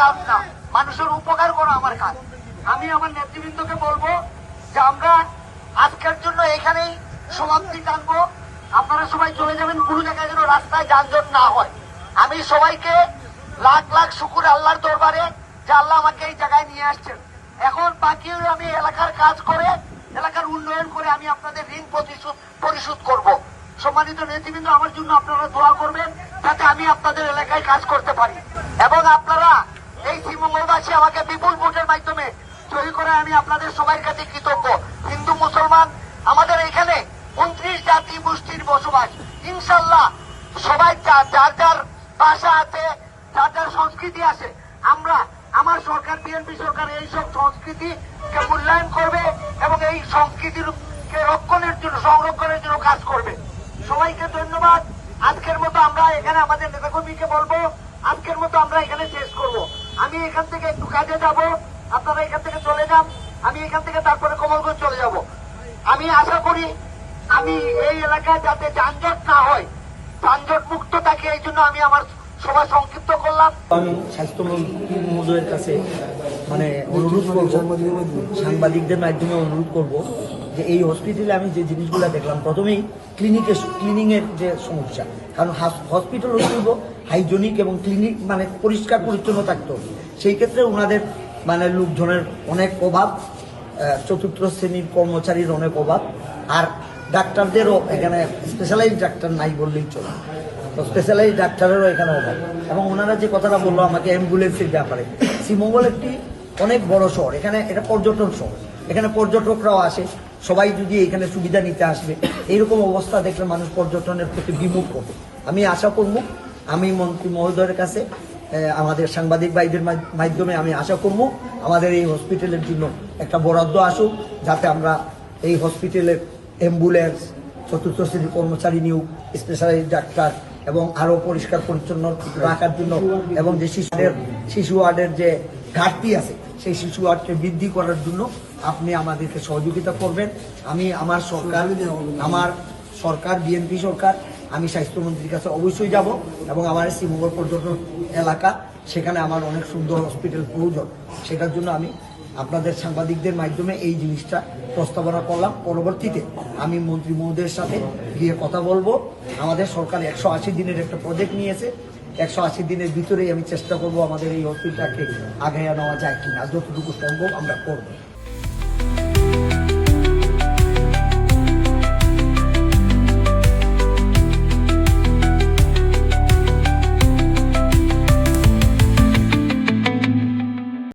কাজ না, মানুষের উপকার করা আমার কাজ। আমি আমার নেতৃবৃন্দকে বলবো যে আমরা আজকের জন্য এখানেই সমাপ্তি টানবো। আপনারা সবাই চলে যাবেন, কোনো জায়গায় যেন রাস্তায় যানজট না হয়। আমি সবাইকে লাখ লাখ শুকুর আল্লাহর দরবারে যে আল্লাহ আমাকে এই জায়গায় নিয়ে আসছেন। এখন বাকি আমি এলাকার কাজ করে, এলাকার উন্নয়ন করে আমি আপনাদের ঋণ পরিশোধ করব। সম্মানিত নেতৃবৃন্দ, আমার জন্য আপনারা দোয়া করবেন যাতে আমি আপনাদের এলাকায় কাজ করতে পারি, এবং আপনারা এই শ্রীমঙ্গলবাসী আমাকে বিপুল ভোটের মাধ্যমে জয়ী করে আমি আপনাদের সবার কাছে কৃতজ্ঞ। হিন্দু মুসলমান আমাদের এখানে 29 জাতি গোষ্ঠীর বসবাস। ইনশাল্লাহ সবাই যার যার ভাষা আছে, যার যার সংস্কৃতি আছে, আমার সরকার বিএনপি সরকার এইসব সংস্কৃতিকে মূল্যায়ন করবে এবং এই সংস্কৃতির সংরক্ষণের জন্য কাজ করবে। সবাইকে ধন্যবাদ। আজকের মতো আমরা এখানে আমাদের নেতাকর্মীকে বলবো, আজকের মতো আমরা এখানে শেষ করব। আমি এখান থেকে একটু কাজে যাব, আপনারা এখান থেকে চলে যান, আমি এখান থেকে তারপরে কমলগঞ্জ চলে যাব। আমি আশা করি আমি এই এলাকায় যাতে যানজট না হয়, যানজট মুক্ত থাকে, এই জন্য আমি আমার সভা সংক্ষিপ্ত করলাম। আমি স্বাস্থ্যমন্ত্রী মহোদয়ের কাছে অনুরোধ করব, সাংবাদিকদের মাধ্যমে অনুরোধ করব যে এই হসপিটালে আমি যে জিনিসগুলো দেখলাম, প্রথমেই ক্লিনিংয়ের যে সমস্যা, কারণ হসপিটাল হইব হাইজেনিক এবং ক্লিনিক পরিষ্কার পরিচ্ছন্ন থাকতো। সেই ক্ষেত্রে ওনাদের লোকজনের অনেক অভাব, চতুর্থ শ্রেণীর কর্মচারীর অনেক অভাব, আর ডাক্তারদেরও এখানে স্পেশালাইজড ডাক্তার নাই বললেই চলে। তো স্পেশালাইজড ডাক্তারেরও এখানে অভাব। এবং ওনারা যে কথাটা বললো আমাকে অ্যাম্বুলেন্সের ব্যাপারে, শ্রীমঙ্গল একটি অনেক বড় শহর, এখানে এটা পর্যটন শহর, এখানে পর্যটকরাও আসে, সবাই যদি এখানে সুবিধা নিতে আসবে, এইরকম অবস্থা দেখলে মানুষ পর্যটনের প্রতি বিমুখ হবে। আমি আশা করব, আমি মন্ত্রী মহোদয়ের কাছে আমাদের সাংবাদিক ভাইদের মাধ্যমে আমি আশা করব আমাদের এই হসপিটালের জন্য একটা বরাদ্দ আসুক, যাতে আমরা এই হসপিটালের অ্যাম্বুলেন্স, চতুর্থ শ্রেণীর কর্মচারী নিয়োগ, স্পেশালাইজড ডাক্তার এবং আরো পরিষ্কার পরিচ্ছন্ন রাখার জন্য, এবং যে শিশু ওয়ার্ডের যে ঘাটতি আছে সেই শিশু ওয়ার্ডকে বৃদ্ধি করার জন্য আপনি আমাদেরকে সহযোগিতা করবেন। আমি আমার সরকার বিএনপি সরকার, আমি স্বাস্থ্যমন্ত্রীর কাছে অবশ্যই যাব, এবং আমার শ্রীমঙ্গল পর্যটন এলাকা, সেখানে আমার অনেক সুন্দর হসপিটাল প্রয়োজন। সেটার জন্য আমি আপনাদের সাংবাদিকদের মাধ্যমে এই জিনিসটা প্রস্তাবনা করলাম। পরবর্তীতে আমি মন্ত্রী মহোদয়ের সাথে গিয়ে কথা বলবো। আমাদের সরকার 180 দিনের একটা প্রজেক্ট নিয়েছে, 180 দিনের ভিতরেই আমি চেষ্টা করব আমাদের এই হসপিটালটাকে আগায় নেওয়া যায় কিনা, যতটুকু সম্ভব আমরা করবো।